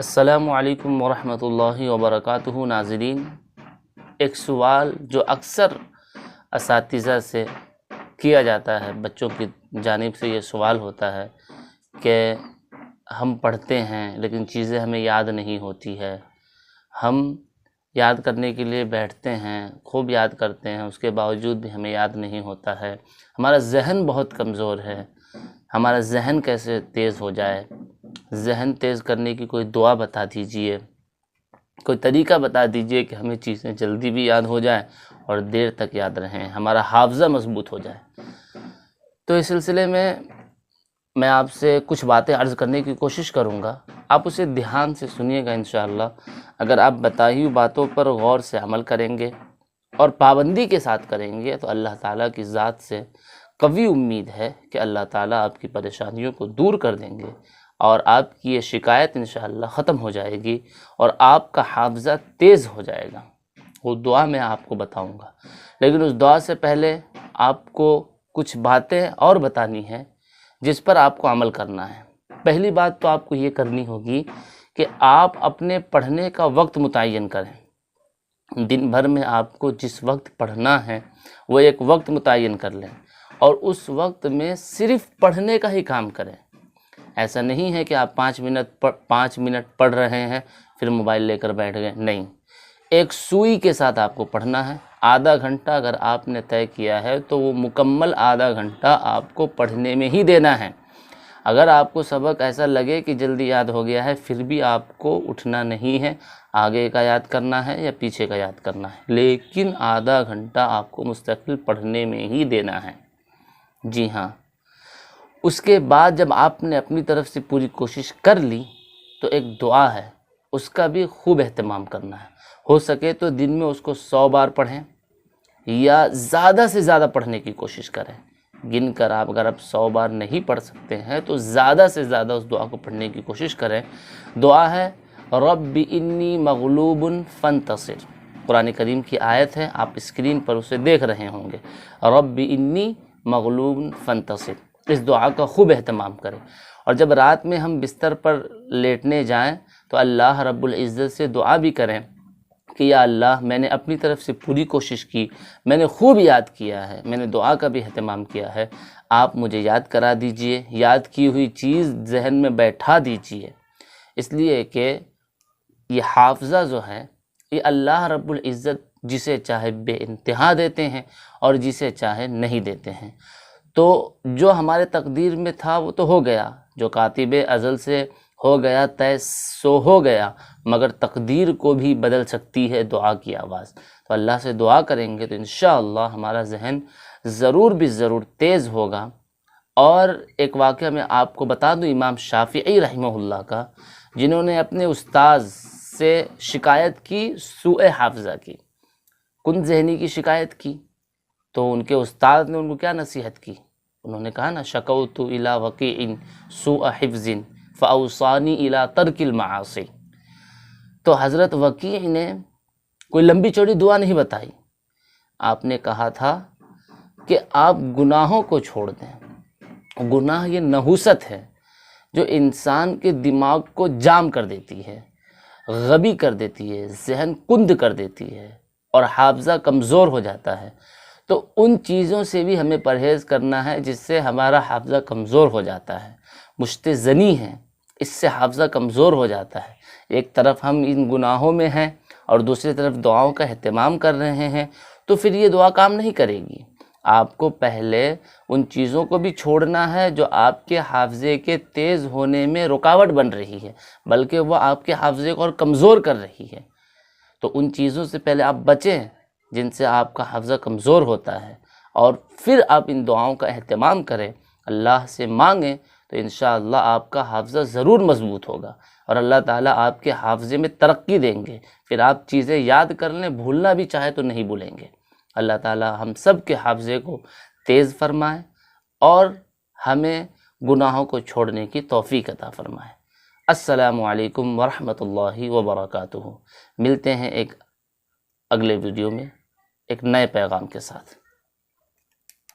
السلام علیکم ورحمۃ اللہ وبرکاتہ۔ ناظرین، ایک سوال جو اکثر اساتذہ سے کیا جاتا ہے، بچوں کی جانب سے یہ سوال ہوتا ہے کہ ہم پڑھتے ہیں لیکن چیزیں ہمیں یاد نہیں ہوتی ہے، ہم یاد کرنے کے لیے بیٹھتے ہیں، خوب یاد کرتے ہیں، اس کے باوجود بھی ہمیں یاد نہیں ہوتا ہے، ہمارا ذہن بہت کمزور ہے، ہمارا ذہن کیسے تیز ہو جائے؟ ذہن تیز کرنے کی کوئی دعا بتا دیجئے، کوئی طریقہ بتا دیجئے کہ ہمیں چیزیں جلدی بھی یاد ہو جائیں اور دیر تک یاد رہیں، ہمارا حافظہ مضبوط ہو جائے۔ تو اس سلسلے میں آپ سے کچھ باتیں عرض کرنے کی کوشش کروں گا، آپ اسے دھیان سے سنیے گا انشاءاللہ۔ اگر آپ بتائی ہوئی باتوں پر غور سے عمل کریں گے اور پابندی کے ساتھ کریں گے تو اللہ تعالیٰ کی ذات سے قوی امید ہے کہ اللہ تعالیٰ آپ کی پریشانیوں کو دور کر دیں گے اور آپ کی یہ شکایت انشاءاللہ ختم ہو جائے گی اور آپ کا حافظہ تیز ہو جائے گا۔ وہ دعا میں آپ کو بتاؤں گا، لیکن اس دعا سے پہلے آپ کو کچھ باتیں اور بتانی ہیں جس پر آپ کو عمل کرنا ہے۔ پہلی بات تو آپ کو یہ کرنی ہوگی کہ آپ اپنے پڑھنے کا وقت متعین کریں۔ دن بھر میں آپ کو جس وقت پڑھنا ہے وہ ایک وقت متعین کر لیں اور اس وقت میں صرف پڑھنے کا ہی کام کریں۔ ایسا نہیں ہے کہ آپ 5 منٹ پڑھ رہے ہیں پھر موبائل لے کر بیٹھ گئے، نہیں، ایک سوئی کے ساتھ آپ کو پڑھنا ہے۔ آدھا گھنٹہ اگر آپ نے طے کیا ہے تو وہ مکمل آدھا گھنٹہ آپ کو پڑھنے میں ہی دینا ہے۔ اگر آپ کو سبق ایسا لگے کہ جلدی یاد ہو گیا ہے پھر بھی آپ کو اٹھنا نہیں ہے، آگے کا یاد کرنا ہے یا پیچھے کا یاد کرنا ہے، لیکن آدھا گھنٹہ آپ کو مستقل پڑھنے میں ہی دینا ہے۔ جی ہاں، اس کے بعد جب آپ نے اپنی طرف سے پوری کوشش کر لی تو ایک دعا ہے، اس کا بھی خوب اہتمام کرنا ہے۔ ہو سکے تو دن میں اس کو 100 بار پڑھیں یا زیادہ سے زیادہ پڑھنے کی کوشش کریں۔ گن کر اگر آپ 100 بار نہیں پڑھ سکتے ہیں تو زیادہ سے زیادہ اس دعا کو پڑھنے کی کوشش کریں۔ دعا ہے رب انی مغلوب فانتصر، قرآن کریم کی آیت ہے، آپ اسکرین پر اسے دیکھ رہے ہوں گے، رب انی مغلوب فانتصر۔ اس دعا کا خوب اہتمام کریں اور جب رات میں ہم بستر پر لیٹنے جائیں تو اللہ رب العزت سے دعا بھی کریں کہ یا اللہ، میں نے اپنی طرف سے پوری کوشش کی، میں نے خوب یاد کیا ہے، میں نے دعا کا بھی اہتمام کیا ہے، آپ مجھے یاد کرا دیجئے، یاد کی ہوئی چیز ذہن میں بیٹھا دیجئے، اس لیے کہ یہ حافظہ جو ہے یہ اللہ رب العزت جسے چاہے بے انتہا دیتے ہیں اور جسے چاہے نہیں دیتے ہیں۔ تو جو ہمارے تقدیر میں تھا وہ تو ہو گیا، جو کاتب ازل سے ہو گیا طے سو ہو گیا، مگر تقدیر کو بھی بدل سکتی ہے دعا کی آواز۔ تو اللہ سے دعا کریں گے تو انشاءاللہ ہمارا ذہن ضرور بھی ضرور تیز ہوگا۔ اور ایک واقعہ میں آپ کو بتا دوں امام شافعی رحمہ اللہ کا، جنہوں نے اپنے استاذ سے شکایت کی سوء حافظہ کی، کن ذہنی کی شکایت کی، تو ان کے استاد نے ان کو کیا نصیحت کی؟ انہوں نے کہا نا شکوت الی وکیع سوء حفظ فاوصانی الی ترک المعاصی۔ تو حضرت وکیع نے کوئی لمبی چوڑی دعا نہیں بتائی، آپ نے کہا تھا کہ آپ گناہوں کو چھوڑ دیں۔ گناہ یہ نحوست ہے جو انسان کے دماغ کو جام کر دیتی ہے، غبی کر دیتی ہے، ذہن کند کر دیتی ہے اور حافظہ کمزور ہو جاتا ہے۔ تو ان چیزوں سے بھی ہمیں پرہیز کرنا ہے جس سے ہمارا حافظہ کمزور ہو جاتا ہے۔ مشت زنی ہے، اس سے حافظہ کمزور ہو جاتا ہے۔ ایک طرف ہم ان گناہوں میں ہیں اور دوسری طرف دعاؤں کا اہتمام کر رہے ہیں تو پھر یہ دعا کام نہیں کرے گی۔ آپ کو پہلے ان چیزوں کو بھی چھوڑنا ہے جو آپ کے حافظے کے تیز ہونے میں رکاوٹ بن رہی ہے، بلکہ وہ آپ کے حافظے کو اور کمزور کر رہی ہے۔ تو ان چیزوں سے پہلے آپ بچیں جن سے آپ کا حافظہ کمزور ہوتا ہے، اور پھر آپ ان دعاؤں کا اہتمام کریں، اللہ سے مانگیں تو انشاءاللہ آپ کا حافظہ ضرور مضبوط ہوگا اور اللہ تعالیٰ آپ کے حافظے میں ترقی دیں گے۔ پھر آپ چیزیں یاد کر لیں، بھولنا بھی چاہے تو نہیں بھولیں گے۔ اللہ تعالیٰ ہم سب کے حافظے کو تیز فرمائے اور ہمیں گناہوں کو چھوڑنے کی توفیق عطا فرمائے۔ السلام علیکم ورحمۃ اللہ وبرکاتہ۔ ملتے ہیں ایک اگلے ویڈیو میں ایک نئے پیغام کے ساتھ۔